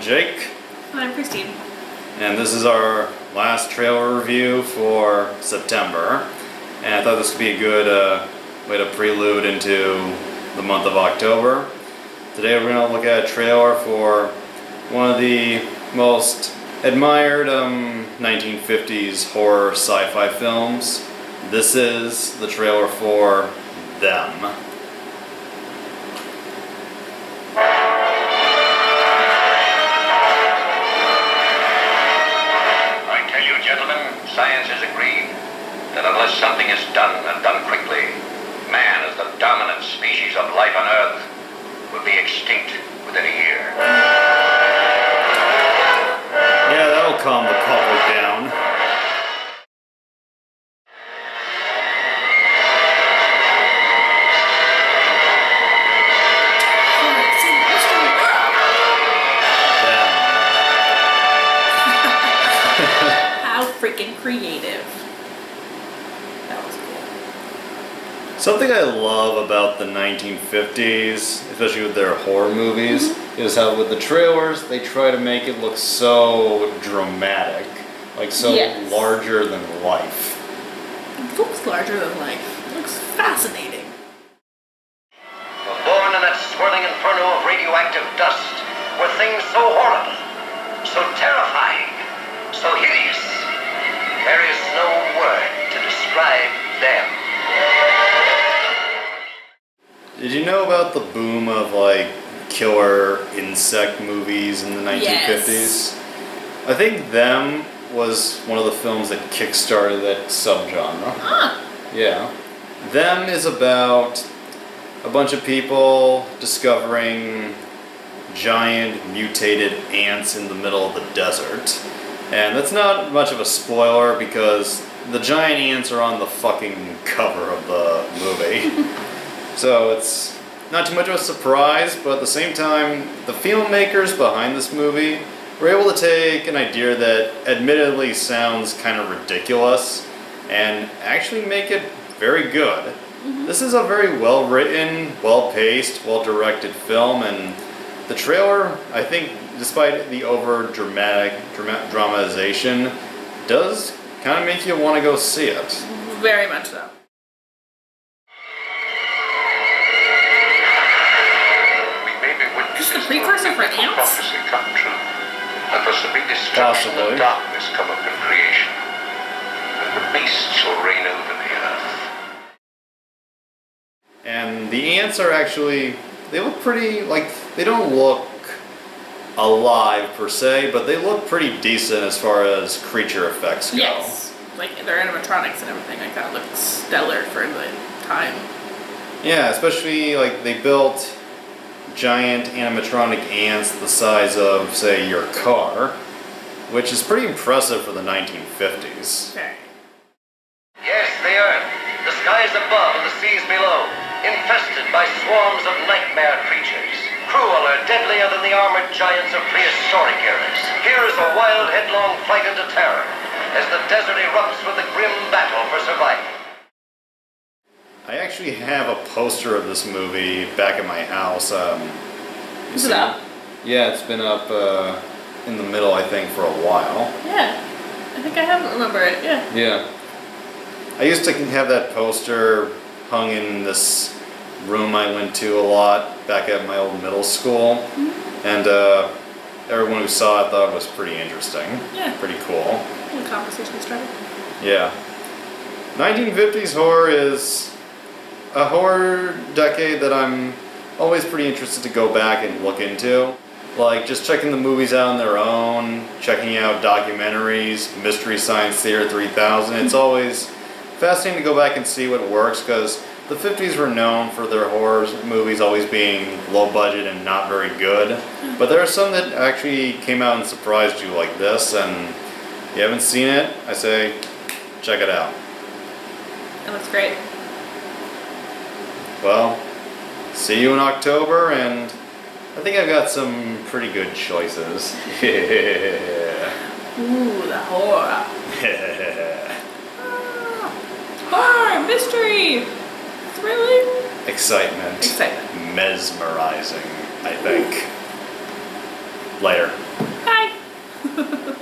Jake. And I'm Christine. And this is our last trailer review for September. And I thought this would be a good way to prelude into the month of October. Today we're going to look at a trailer for one of the most admired 1950s horror sci-fi films. This is the trailer for Them. Science has agreed that unless something is done and done quickly, man as the dominant species of life on Earth will be extinct within a year. Yeah, that'll calm the public down. Freaking creative. That was cool. Something I love about the 1950s, especially with their horror movies, is how with the trailers they try to make it look so dramatic, like so larger than life. It looks larger than life. It looks fascinating. Born in that swirling inferno of radioactive dust were things so horrible, so terrifying, so hideous. There is no word to describe them. Did you know about the boom of like killer insect movies in the 1950s? Yes. I think Them was one of the films that kickstarted that subgenre. Ah. Yeah. Them is about a bunch of people discovering giant mutated ants in the middle of the desert. And that's not much of a spoiler because the giant ants are on the fucking cover of the movie. So it's not too much of a surprise, but at the same time, the filmmakers behind this movie were able to take an idea that admittedly sounds kind of ridiculous and actually make it very good. This is a very well-written, well-paced, well-directed film, and the trailer, I think, despite the dramatization, does kind of make you want to go see it. Very much so. We may be witnessing Just a precursor for ants? prophecy come true, and thus the big destruction Possibly. and darkness come up in creation, and the beasts shall reign over the earth. And the ants are actually, they look pretty, like, they don't look alive per se, but they look pretty decent as far as creature effects go. Yes. Like their animatronics and everything like that looks stellar for the time. Yeah, especially like they built giant animatronic ants the size of, say, your car, which is pretty impressive for the 1950s. Okay. Yes, the earth, the skies above and the seas below, infested by swarms of nightmare creatures, crueler, deadlier than the armored giants of prehistoric eras. Here is a wild, headlong flight into terror, as the desert erupts with a grim battle for survival. I actually have a poster of this movie back at my house. Is it up? Yeah, it's been up in the middle, I think, for a while. Yeah. I think I have remember it, yeah. Yeah. I used to have that poster hung in this room I went to a lot back at my old middle school. And everyone who saw it thought it was pretty interesting. Yeah. Pretty cool. The conversation started. Yeah. 1950s horror is a horror decade that I'm always pretty interested to go back and look into. Like just checking the movies out on their own, checking out documentaries, Mystery Science Theater 3000. It's always fascinating to go back and see what works because the 50s were known for their horror movies always being low budget and not very good. But there are some that actually came out and surprised you like this, and if you haven't seen it, I say check it out. It looks great. Well, see you in October, and I think I've got some pretty good choices. Yeah. Ooh, the horror. Horror, mystery, thrilling. Excitement. Excitement. Mesmerizing, I think. Later. Bye.